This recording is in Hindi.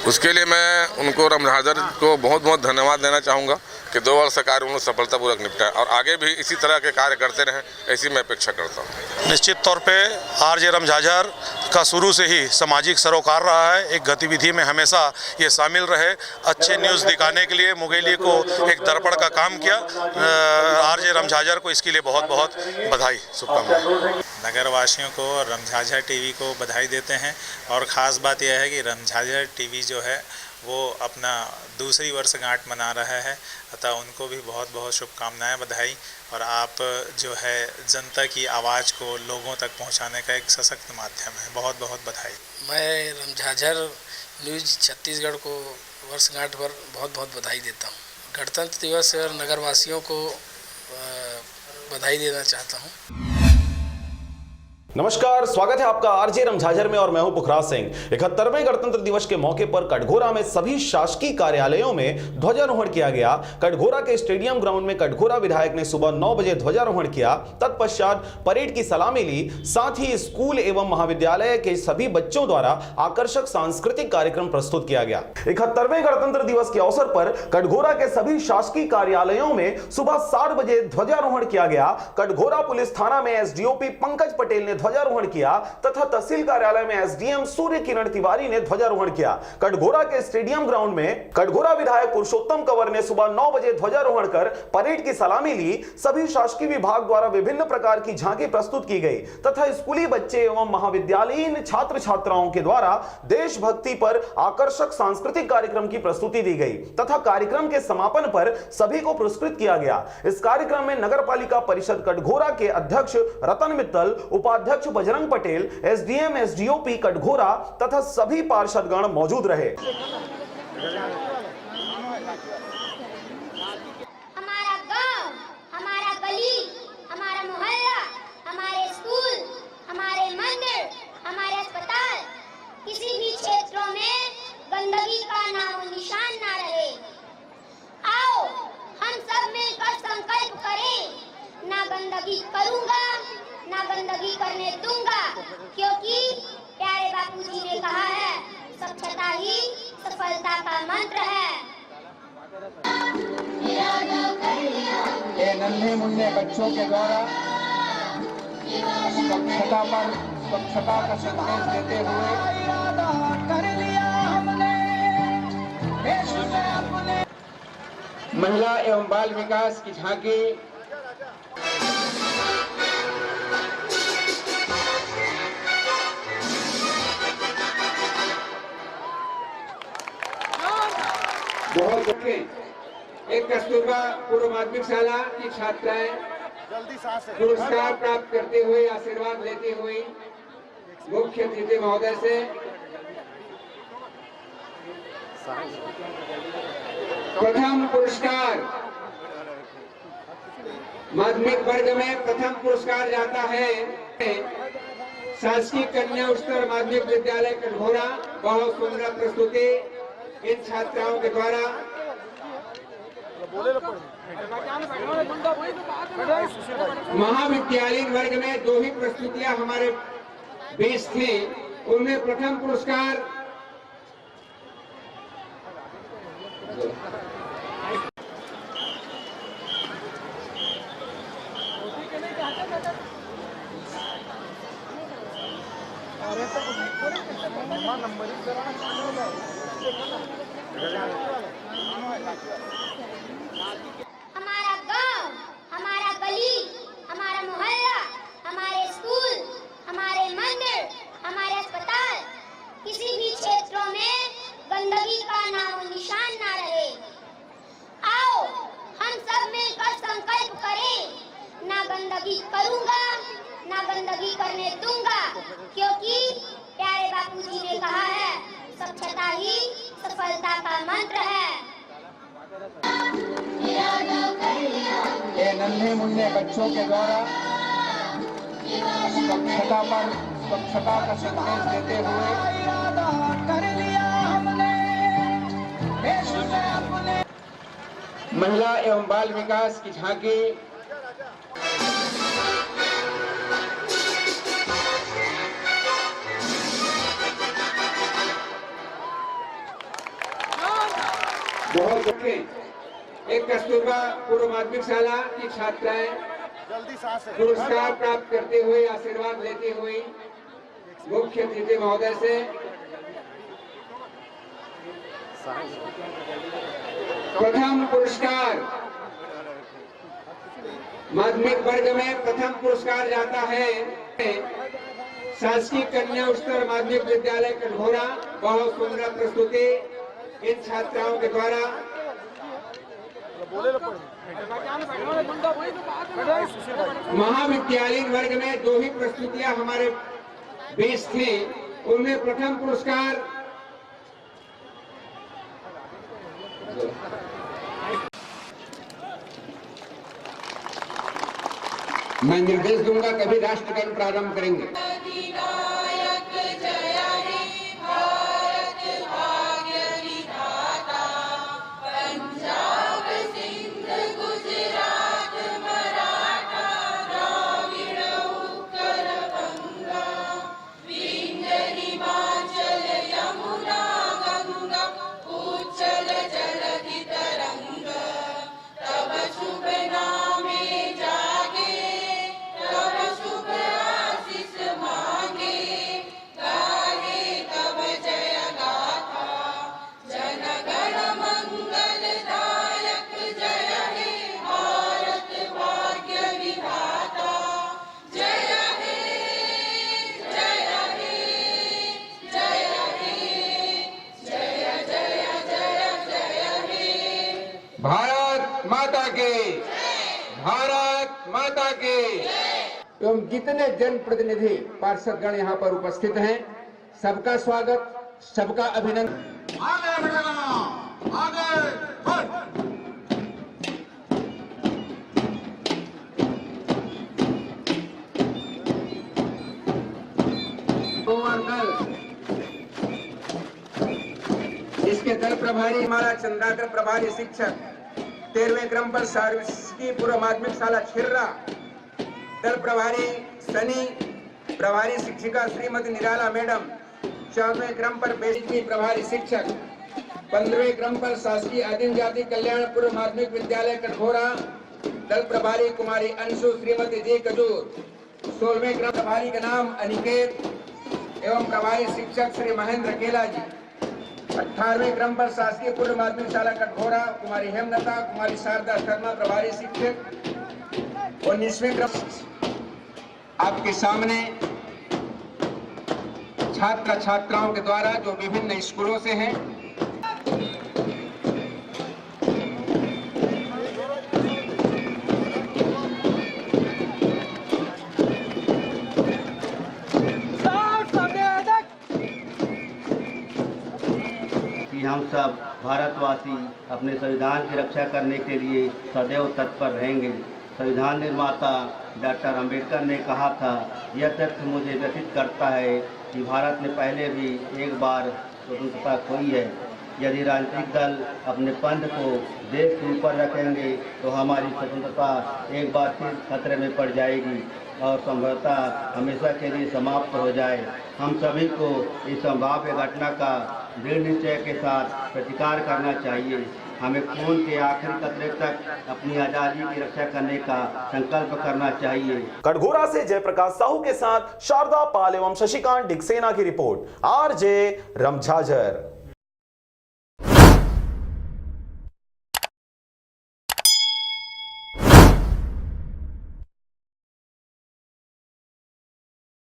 उसके लिए मैं उनको रमझाजर को बहुत बहुत धन्यवाद देना चाहूँगा कि 2 वर्ष का कार्य उन्होंने सफलतापूर्वक निपटाया और आगे भी इसी तरह के कार्य करते रहें, ऐसी मैं अपेक्षा करता हूँ। निश्चित तौर पे आरजे रमझाझर का शुरू से ही सामाजिक सरोकार रहा है। एक गतिविधि में हमेशा ये शामिल रहे, अच्छे न्यूज़ दिखाने के लिए मुंगेली को एक दर्पण का काम किया। आरजे रमझाझर को इसके लिए बहुत बहुत बधाई, शुभकामनाएं। नगर वासियों को रमझाझर टीवी को बधाई देते हैं और ख़ास बात यह है कि रमझाझर टीवी जो है वो अपना दूसरी वर्षगांठ मना रहा है, अतः उनको भी बहुत बहुत शुभकामनाएं, बधाई। और आप जो है जनता की आवाज़ को लोगों तक पहुंचाने का एक सशक्त माध्यम है, बहुत बहुत बधाई। मैं रमझाझर न्यूज़ छत्तीसगढ़ को वर्षगांठ पर बहुत बहुत बधाई देता हूँ। गणतंत्र दिवस और नगरवासियों को बधाई देना चाहता हूँ। नमस्कार, स्वागत है आपका आरजे रमझाझर में और मैं हूं पुखराज सिंह। 71वें गणतंत्र दिवस के मौके पर कटघोरा में सभी शासकीय कार्यालयों में ध्वजारोहण किया गया। कटघोरा के स्टेडियम ग्राउंड में कटघोरा विधायक ने सुबह 9 बजे ध्वजारोहण किया। तत्पश्चात परेड की सलामी ली। साथ ही स्कूल एवं महाविद्यालय के सभी बच्चों द्वारा आकर्षक सांस्कृतिक कार्यक्रम प्रस्तुत किया गया। 71वें गणतंत्र दिवस के अवसर पर कटघोरा के सभी शासकीय कार्यालयों में सुबह 7 बजे ध्वजारोहण किया गया। कटघोरा पुलिस थाना में एसडीओपी पंकज पटेल ने ध्वजारोहण किया तथा तहसील कार्यालय में एसडीएम सूर्य किरण तिवारी ने ध्वजारोहण किया। कटघोरा के स्टेडियम ग्राउंड में कटघोरा विधायक पुरुषोत्तम कंवर ने सुबह 9 बजे ध्वजारोहण कर परेड की सलामी ली। सभी शासकीय विभाग द्वारा विभिन्न प्रकार की झांकी प्रस्तुत की गई तथा स्कूली बच्चे एवं महाविद्यालयीन छात्र छात्राओं के द्वारा देशभक्ति पर आकर्षक सांस्कृतिक कार्यक्रम की प्रस्तुति दी गई तथा कार्यक्रम के समापन पर सभी को पुरस्कृत किया गया। इस कार्यक्रम में नगर पालिका परिषद कटघोरा के अध्यक्ष रतन मित्तल, उपाध्यक्ष बजरंग पटेल, एसडीएम एसडीओपी कटघोरा तथा सभी पार्षदगण मौजूद रहे। हमारा गांव, हमारा गली, हमारा मोहल्ला, हमारे स्कूल, हमारे मंदिर, हमारे अस्पताल, किसी भी क्षेत्रों में गंदगी का नाम निशान ना रहे। आओ हम सब मिलकर संकल्प करें, ना गंदगी करूंगा, ना गंदगी करने दूंगा, क्योंकि प्यारे बापूजी ने कहा है स्वच्छता ही सफलता का मंत्र है। ये नन्हे मुन्ने बच्चों के द्वारा स्वच्छता का संदेश देते हुए महिला एवं बाल विकास की झांकी बहुत एक कस्तूरबा पूर्व माध्यमिक शाला की छात्राएं पुरस्कार प्राप्त करते हुए आशीर्वाद लेते हुए मुख्य अतिथि महोदय से प्रथम पुरस्कार माध्यमिक वर्ग में प्रथम पुरस्कार जाता है शासकीय कन्या उच्चतर माध्यमिक विद्यालय कटघोरा। बहुत सुंदर प्रस्तुति इन छात्राओं के द्वारा। महाविद्यालयीन वर्ग में 2 ही प्रस्तुतियां हमारे बीच थी, उनमें प्रथम पुरस्कार हमारा गांव, हमारा गली, हमारा मोहल्ला, हमारे स्कूल, हमारे मंदिर, हमारे अस्पताल, किसी भी क्षेत्रों में गंदगी का नाम निशान ना रहे। आओ हम सब मिलकर संकल्प करें, ना गंदगी करूंगा, ना गंदगी करने दूंगा, क्योंकि प्यारे बापूजी ने कहा है स्वच्छता ही सफलता का मंत्र है। ये नन्हे मुन्ने बच्चों के द्वारा स्वच्छता का संदेश देते हुए महिला एवं बाल विकास की झांकी बहुत रखें। एक कस्तूरबा पूर्व माध्यमिक शाला की छात्राएं पुरस्कार प्राप्त करते हुए आशीर्वाद लेते हुए मुख्य अतिथि महोदय से प्रथम पुरस्कार माध्यमिक वर्ग में प्रथम पुरस्कार जाता है शासकीय कन्या उच्चतर माध्यमिक विद्यालय कटघोरा। बहुत सुंदर प्रस्तुति इन छात्राओं के द्वारा। महाविद्यालयीन वर्ग में 2 ही प्रस्तुतियां हमारे बीच थी, उनमें प्रथम पुरस्कार मैं निर्देश दूंगा, कभी राष्ट्रगान प्रारंभ करेंगे। भारत माता की, भारत माता की। एवं जितने जनप्रतिनिधि पार्षदगण यहाँ पर उपस्थित हैं, सबका स्वागत, सबका अभिनंदन। आगे बढ़ना, आगे बढ़। इसके दल प्रभारी हमारा चंद्राकर प्रभारी शिक्षक 13वें क्रम पर शासकीय पूर्व माध्यमिक शाला छिर्रा। दल प्रभारी सनी प्रभारी शिक्षिका श्रीमती निराला मैडम। 4वें क्रम पर बेसिक प्रभारी शिक्षक। 15वें क्रम पर शासकीय आदिम जाति कल्याण पूर्व माध्यमिक विद्यालय कटघोरा। दल प्रभारी कुमारी अंशु श्रीमती जी कजूर। 16वें क्रम प्रभारी का नाम अनिकेत एवं प्रभारी शिक्षक श्री महेंद्र केला जी। 18वें क्रम पर शासकीय पूर्व माध्यमिक शाला कटघोरा कुमारी हेमलता कुमारी शारदा शर्मा प्रभारी शिक्षक। 19वें क्रम आपके सामने छात्र छात्राओं के द्वारा जो विभिन्न स्कूलों से हैं, हम सब भारतवासी अपने संविधान की रक्षा करने के लिए सदैव तत्पर रहेंगे। संविधान निर्माता डॉक्टर अंबेडकर ने कहा था, यह तथ्य मुझे व्यथित करता है कि भारत ने पहले भी एक बार स्वतंत्रता खोई है। यदि राजनीतिक दल अपने पंथ को देश के ऊपर रखेंगे तो हमारी स्वतंत्रता एक बार फिर खतरे में पड़ जाएगी और संभवतः हमेशा के लिए समाप्त हो जाए। हम सभी को इस संभाव्य घटना का दृढ़ निश्चय के साथ प्रतिकार करना चाहिए। हमें खून के आखिरी कतरे तक अपनी आजादी की रक्षा करने का संकल्प करना चाहिए। कटघोरा से जयप्रकाश साहू के साथ शारदा पाल एवं शशिकांत डिक्सेना की रिपोर्ट। आरजे रमझाझर।